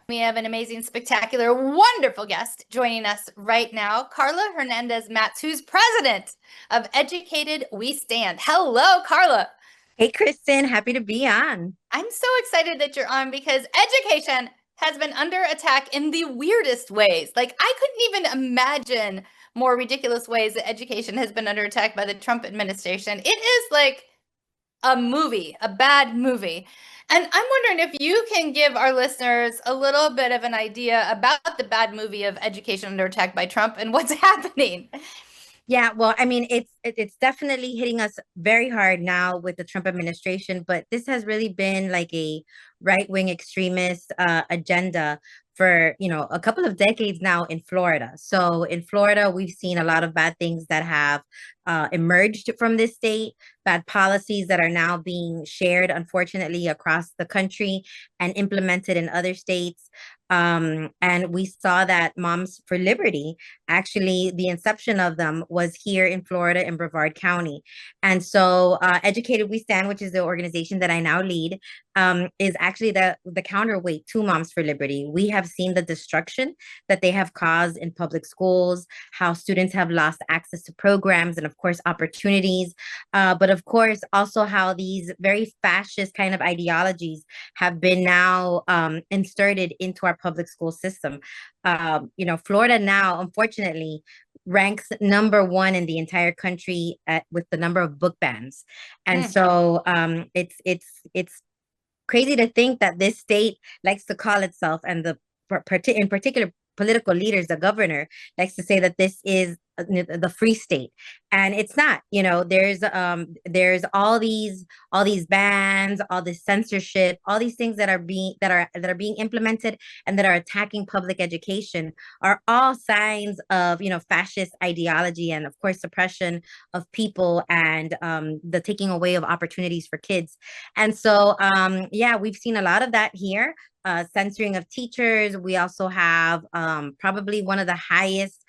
We have an amazing, spectacular, wonderful guest joining us right now, Karla Hernandez-Mats, who's president of Educated We Stand. Hello, Karla. Hey, Kristen, happy to be on. I'm so excited that you're on because education has been under attack in the weirdest ways. Like, I couldn't even imagine more ridiculous ways that education has been under attack by the Trump administration. It is like a movie, a bad movie. And I'm wondering if you can give our listeners a little bit of an idea about the bad movie of education under attack by Trump and what's happening. Yeah, well, I mean, it's definitely hitting us very hard now with the Trump administration, but this has really been like a right-wing extremist agenda for, a couple of decades now in Florida. So in Florida, we've seen a lot of bad things that have emerged from this state, bad policies that are now being shared, unfortunately, across the country and implemented in other states. And we saw that Moms for Liberty, actually, the inception of them was here in Florida in Brevard County. And so Educated We Stand, which is the organization that I now lead, is actually the counterweight to Moms for Liberty. We have seen the destruction that they have caused in public schools, how students have lost access to programs and, of course, opportunities. But of course, also how these very fascist kind of ideologies have been now inserted into our public school system. Florida now, unfortunately, ranks number one in the entire country with the number of book bans, and Mm. so it's crazy to think that this state likes to call itself, and in particular political leaders, the governor likes to say that this is the free state, and it's not. There's all these bans, all this censorship, all these things that are being implemented and that are attacking public education are all signs of fascist ideology and of course suppression of people and the taking away of opportunities for kids. And so yeah, we've seen a lot of that here. Censoring of teachers. We also have probably one of the highest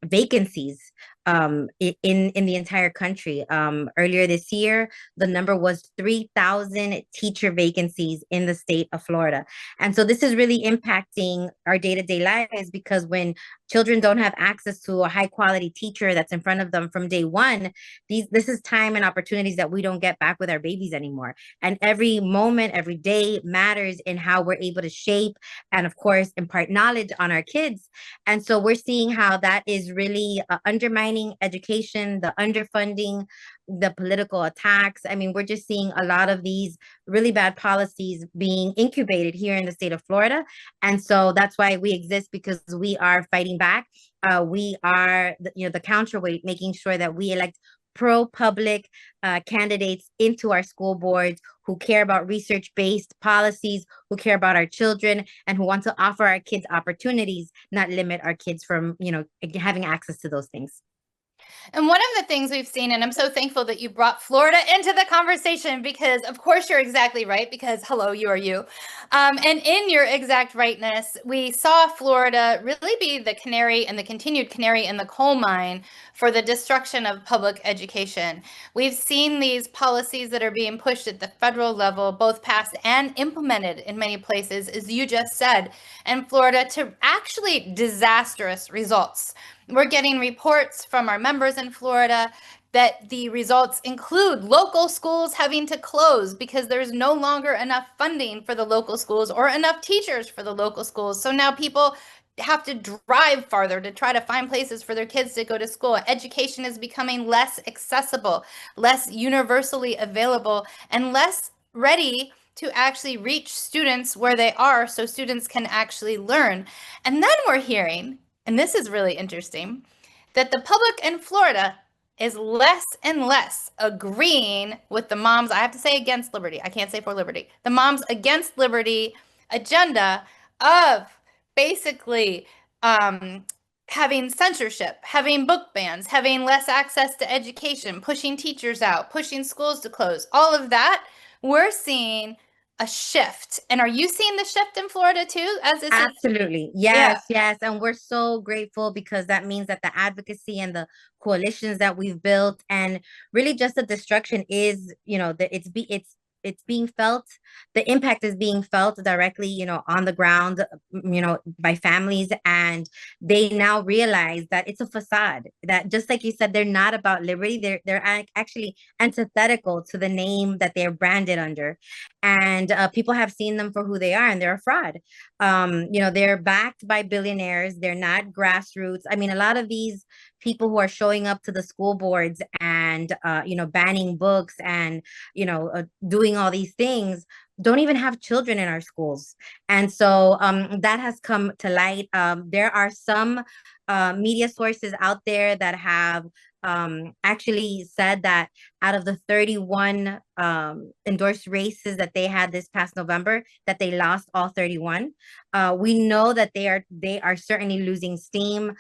vacancies in the entire country. Earlier this year, the number was 3,000 teacher vacancies in the state of Florida. And so this is really impacting our day-to-day lives, because when children don't have access to a high quality teacher that's in front of them from day one, this is time and opportunities that we don't get back with our babies anymore. And every moment, every day matters in how we're able to shape and, of course, impart knowledge on our kids. And so we're seeing how that is really undermining education, the underfunding, the political attacks. I mean, we're just seeing a lot of these really bad policies being incubated here in the state of Florida. And so that's why we exist, because we are fighting back. We are, the counterweight, making sure that we elect pro-public candidates into our school boards who care about research-based policies, who care about our children, and who want to offer our kids opportunities, not limit our kids from, having access to those things. And one of the things we've seen, and I'm so thankful that you brought Florida into the conversation because, of course, you're exactly right, because hello, you are you. And in your exact rightness, we saw Florida really be the canary and the continued canary in the coal mine for the destruction of public education. We've seen these policies that are being pushed at the federal level, both passed and implemented in many places, as you just said, and Florida to actually disastrous results. We're getting reports from our members in Florida that the results include local schools having to close because there's no longer enough funding for the local schools or enough teachers for the local schools. So now people have to drive farther to try to find places for their kids to go to school. Education is becoming less accessible, less universally available, and less ready to actually reach students where they are so students can actually learn. And then we're hearing, and this is really interesting, that the public in Florida is less and less agreeing with the moms, I have to say against liberty, I can't say for liberty, the moms against liberty agenda of basically having censorship, having book bans, having less access to education, pushing teachers out, pushing schools to close, all of that. We're seeing a shift. And are you seeing the shift in Florida too, as this is? Absolutely. Yeah. Yes, yes. And we're so grateful, because that means that the advocacy and the coalitions that we've built, and really just the destruction is, it's it's being felt, the impact is being felt directly, on the ground, by families. And they now realize that it's a facade, that just like you said, they're not about liberty. They're actually antithetical to the name that they're branded under. And people have seen them for who they are, and they're a fraud. They're backed by billionaires. They're not grassroots. I mean, a lot of these people who are showing up to the school boards and banning books and doing all these things don't even have children in our schools. And so that has come to light. There are some media sources out there that have actually said that out of the 31 endorsed races that they had this past November, that they lost all 31. We know that they are certainly losing steam.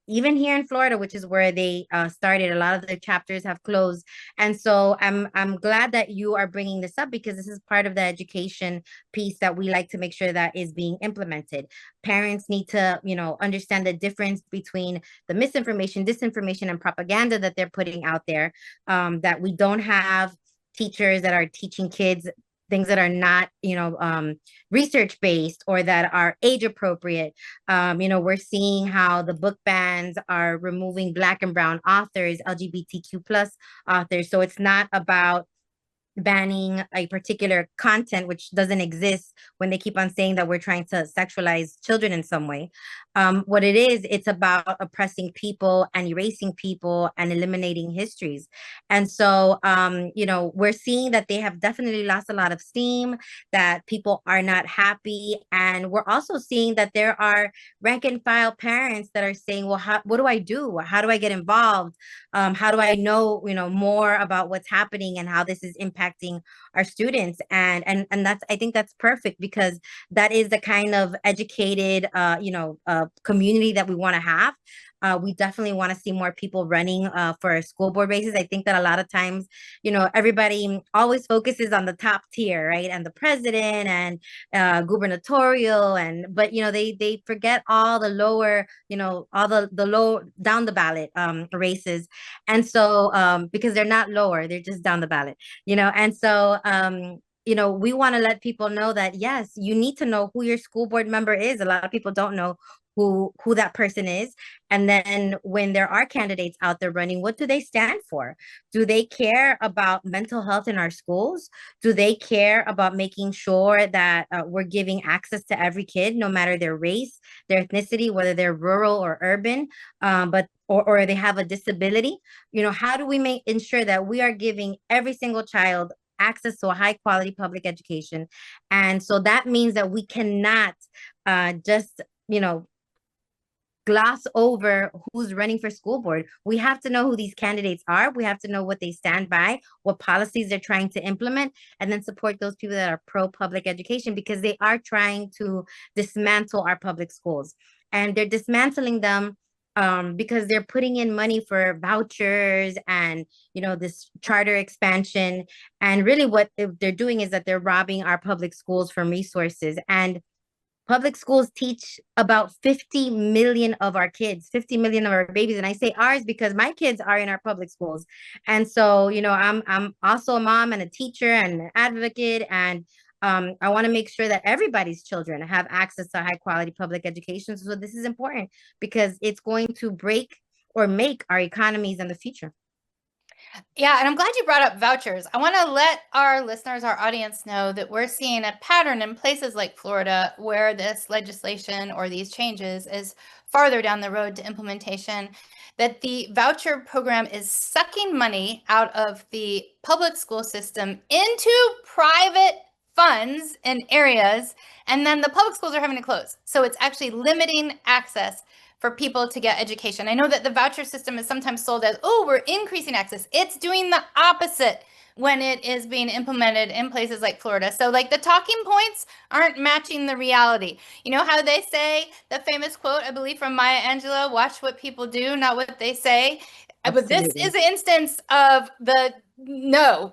Even here in Florida, which is where they started, a lot of the chapters have closed. And so I'm glad that you are bringing this up, because this is part of the education piece that we like to make sure that is being implemented. Parents need to, understand the difference between the misinformation, disinformation, and propaganda that they're putting out there. That we don't have teachers that are teaching kids things that are not, research based or that are age appropriate. We're seeing how the book bans are removing Black and brown authors, LGBTQ plus authors. So it's not about banning a particular content which doesn't exist, when they keep on saying that we're trying to sexualize children in some way. What it is, it's about oppressing people and erasing people and eliminating histories. And so we're seeing that they have definitely lost a lot of steam, that people are not happy. And we're also seeing that there are rank and file parents that are saying, well, what do I do? How do I get involved? How do I know more about what's happening and how this is impacting our students? And that's, I think that's perfect, because that is the kind of educated community that we want to have. We definitely want to see more people running for school board races. I think that a lot of times, everybody always focuses on the top tier, right? And the president and gubernatorial, but they forget all the lower, all the low down the ballot races. And so because they're not lower, they're just down the ballot, and so we want to let people know that, yes, you need to know who your school board member is. A lot of people don't know who that person is. And then when there are candidates out there running, what do they stand for? Do they care about mental health in our schools? Do they care about making sure that we're giving access to every kid, no matter their race, their ethnicity, whether they're rural or urban, or they have a disability? How do we ensure that we are giving every single child access to a high quality public education? And so that means that we cannot just gloss over who's running for school board. We have to know who these candidates are. We have to know what they stand by, what policies they're trying to implement, and then support those people that are pro public education, because they are trying to dismantle our public schools. And they're dismantling them because they're putting in money for vouchers and this charter expansion. And really what they're doing is that they're robbing our public schools from resources. And public schools teach about 50 million of our kids, 50 million of our babies. And I say ours because my kids are in our public schools. And so, I'm also a mom and a teacher and an advocate. And I want to make sure that everybody's children have access to high quality public education. So this is important, because it's going to break or make our economies in the future. Yeah, and I'm glad you brought up vouchers. I want to let our listeners, our audience know that we're seeing a pattern in places like Florida where this legislation or these changes is farther down the road to implementation, that the voucher program is sucking money out of the public school system into private funds in areas, and then the public schools are having to close. So it's actually limiting access for people to get education. I know that the voucher system is sometimes sold as, oh, we're increasing access. It's doing the opposite when it is being implemented in places like Florida. So like the talking points aren't matching the reality. You know how they say the famous quote, I believe from Maya Angelou, watch what people do, not what they say. Absolutely. But this is an instance of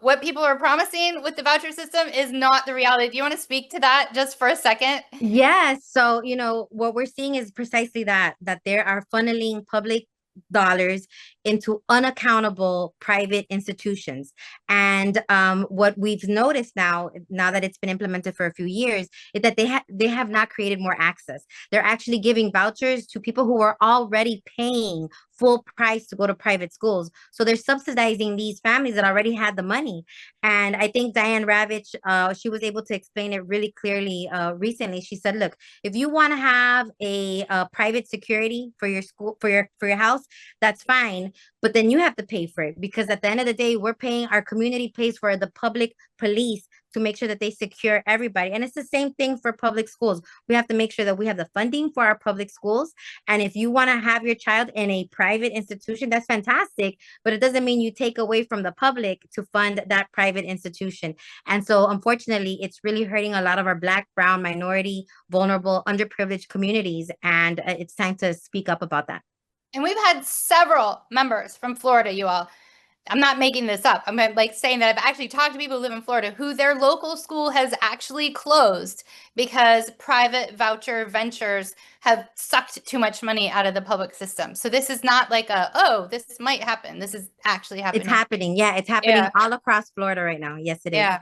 what people are promising with the voucher system is not the reality. Do you want to speak to that just for a second? Yes. So, what we're seeing is precisely that they are funneling public dollars into unaccountable private institutions. And what we've noticed now that it's been implemented for a few years, is that they have not created more access. They're actually giving vouchers to people who are already paying full price to go to private schools. So they're subsidizing these families that already had the money. And I think Diane Ravitch, she was able to explain it really clearly recently. She said, "Look, if you want to have a private security for your school, for your house, that's fine, but then you have to pay for it, because at the end of the day, our community pays for the public police to make sure that they secure everybody. And it's the same thing for public schools. We have to make sure that we have the funding for our public schools. And if you want to have your child in a private institution, that's fantastic, but it doesn't mean you take away from the public to fund that private institution." And so, unfortunately, it's really hurting a lot of our Black, brown, minority, vulnerable, underprivileged communities. And it's time to speak up about that. And we've had several members from Florida, you all. I'm not making this up. I'm like saying that I've actually talked to people who live in Florida who their local school has actually closed because private voucher ventures have sucked too much money out of the public system. So this is not like oh, this might happen. This is actually happening. It's happening. Yeah, it's happening all across Florida right now. Yes, it is. Yeah.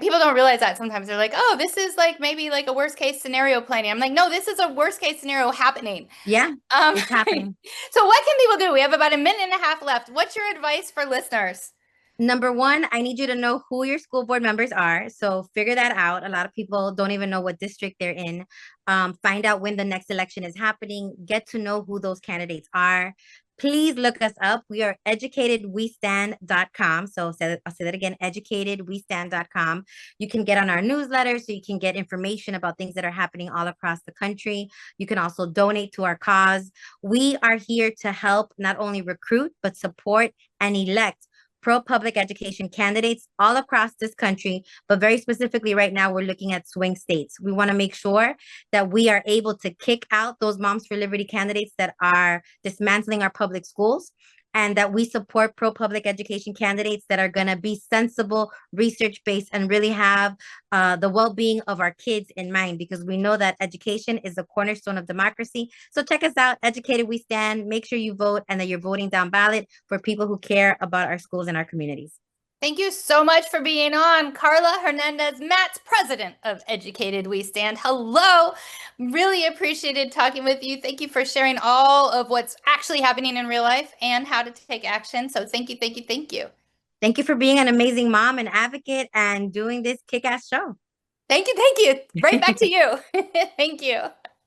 People don't realize that sometimes. They're like, oh, this is like maybe like a worst case scenario planning. I'm like, no, this is a worst case scenario happening. Yeah, it's happening. So what can people do? We have about a minute and a half left. What's your advice for listeners? Number one, I need you to know who your school board members are. So figure that out. A lot of people don't even know what district they're in. Find out when the next election is happening. Get to know who those candidates are. Please look us up. We are educatedwestand.com. So I'll say that again, educatedwestand.com. You can get on our newsletter so you can get information about things that are happening all across the country. You can also donate to our cause. We are here to help not only recruit, but support and elect pro-public education candidates all across this country, but very specifically right now, we're looking at swing states. We want to make sure that we are able to kick out those Moms for Liberty candidates that are dismantling our public schools, and that we support pro-public education candidates that are going to be sensible, research-based, and really have the well-being of our kids in mind, because we know that education is the cornerstone of democracy. So check us out, Educated We Stand. Make sure you vote and that you're voting down ballot for people who care about our schools and our communities. Thank you so much for being on. Karla Hernandez-Mats, president of Educated We Stand. Hello. Really appreciated talking with you. Thank you for sharing all of what's actually happening in real life and how to take action. So thank you, thank you, thank you. Thank you for being an amazing mom and advocate and doing this kick-ass show. Thank you, thank you. Right back to you. Thank you.